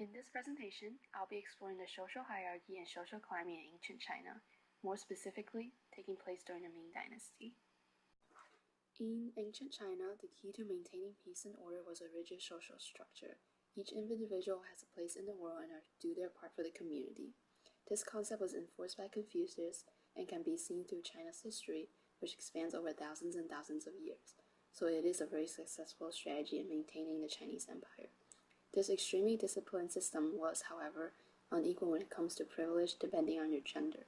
In this presentation, I'll be exploring the social hierarchy and social climate in ancient China, more specifically, taking place during the Ming Dynasty. In ancient China, the key to maintaining peace and order was a rigid social structure. Each individual has a place in the world and are to do their part for the community. This concept was enforced by Confucius and can be seen through China's history, which expands over thousands and thousands of years. So it is a very successful strategy in maintaining the Chinese Empire. This extremely disciplined system was, however, unequal when it comes to privilege depending on your gender.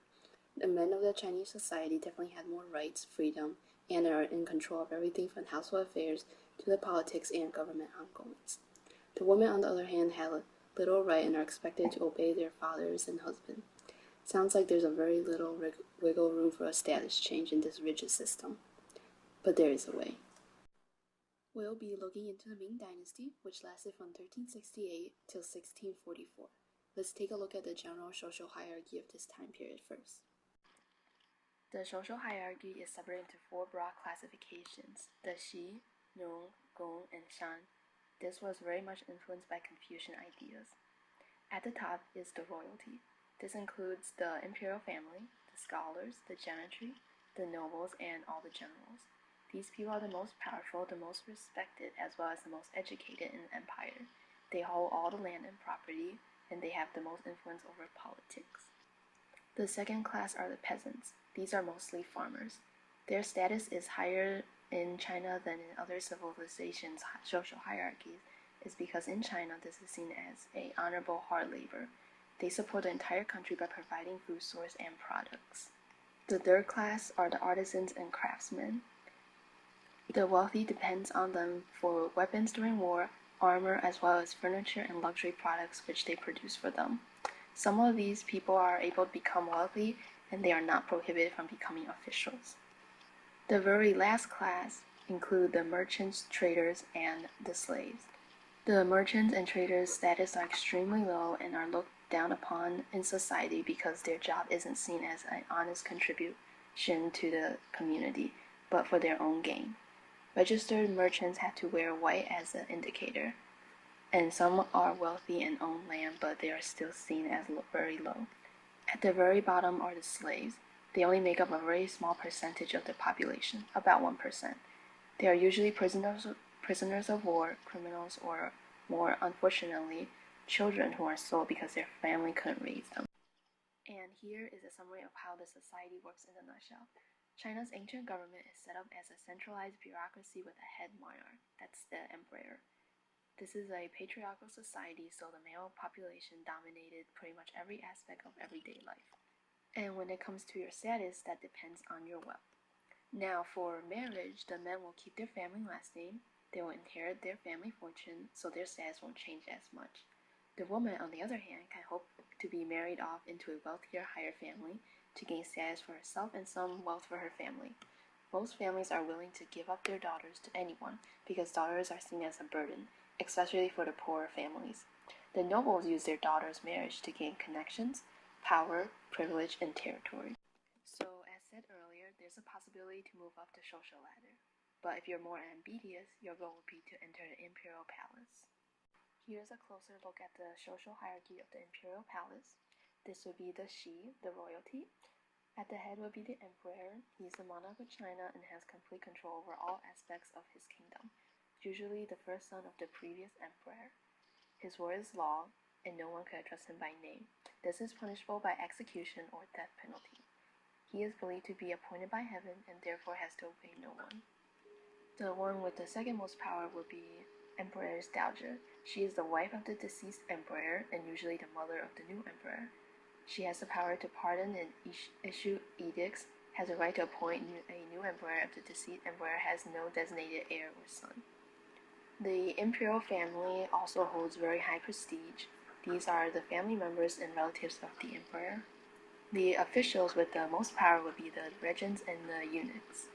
The men of the Chinese society definitely had more rights, freedom, and are in control of everything from household affairs to the politics and government ongoings. The women, on the other hand, had little right and are expected to obey their fathers and husbands. Sounds like there's a very little wiggle room for a status change in this rigid system. But there is a way. We'll be looking into the Ming Dynasty, which lasted from 1368 till 1644. Let's take a look at the general social hierarchy of this time period first. The social hierarchy is separated into four broad classifications: the Xi, Nong, Gong, and Shan. This was very much influenced by Confucian ideas. At the top is the royalty. This includes the imperial family, the scholars, the gentry, the nobles, and all the generals. These people are the most powerful, the most respected, as well as the most educated in the empire. They hold all the land and property, and they have the most influence over politics. The second class are the peasants. These are mostly farmers. Their status is higher in China than in other civilizations' social hierarchies, is because in China this is seen as an honorable hard labor. They support the entire country by providing food source and products. The third class are the artisans and craftsmen. The wealthy depends on them for weapons during war, armor, as well as furniture and luxury products which they produce for them. Some of these people are able to become wealthy, and they are not prohibited from becoming officials. The very last class include the merchants, traders, and the slaves. The merchants and traders' status are extremely low and are looked down upon in society because their job isn't seen as an honest contribution to the community, but for their own gain. Registered merchants have to wear white as an indicator, and some are wealthy and own land, but they are still seen as very low. At the very bottom are the slaves. They only make up a very small percentage of the population, about 1%. They are usually prisoners of war, criminals, or more unfortunately, children who are sold because their family couldn't raise them. And here is a summary of how the society works in a nutshell. China's ancient government is set up as a centralized bureaucracy with a head monarch, that's the emperor. This is a patriarchal society, so the male population dominated pretty much every aspect of everyday life. And when it comes to your status, that depends on your wealth. Now, for marriage, the men will keep their family last name, they will inherit their family fortune, so their status won't change as much. The woman, on the other hand, can hope to be married off into a wealthier, higher family to gain status for herself and some wealth for her family. Most families are willing to give up their daughters to anyone because daughters are seen as a burden, especially for the poorer families. The nobles use their daughters' marriage to gain connections, power, privilege, and territory. So, as said earlier, there's a possibility to move up the social ladder. But if you're more ambitious, your goal would be to enter the imperial palace. Here's a closer look at the social hierarchy of the imperial palace. This would be the Xi, the royalty. At the head would be the emperor. He's the monarch of China and has complete control over all aspects of his kingdom, usually the first son of the previous emperor. His word is law, and no one could address him by name. This is punishable by execution or death penalty. He is believed to be appointed by heaven and therefore has to obey no one. The one with the second most power would be Empress Dowager. She is the wife of the deceased emperor and usually the mother of the new emperor. She has the power to pardon and issue edicts, has the right to appoint a new emperor if the deceased emperor has no designated heir or son. The imperial family also holds very high prestige. These are the family members and relatives of the emperor. The officials with the most power would be the regents and the eunuchs.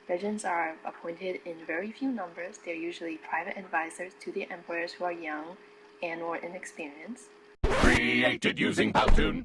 Regents are appointed in very few numbers. They're usually private advisors to the emperors who are young and or inexperienced. Created using Powtoon.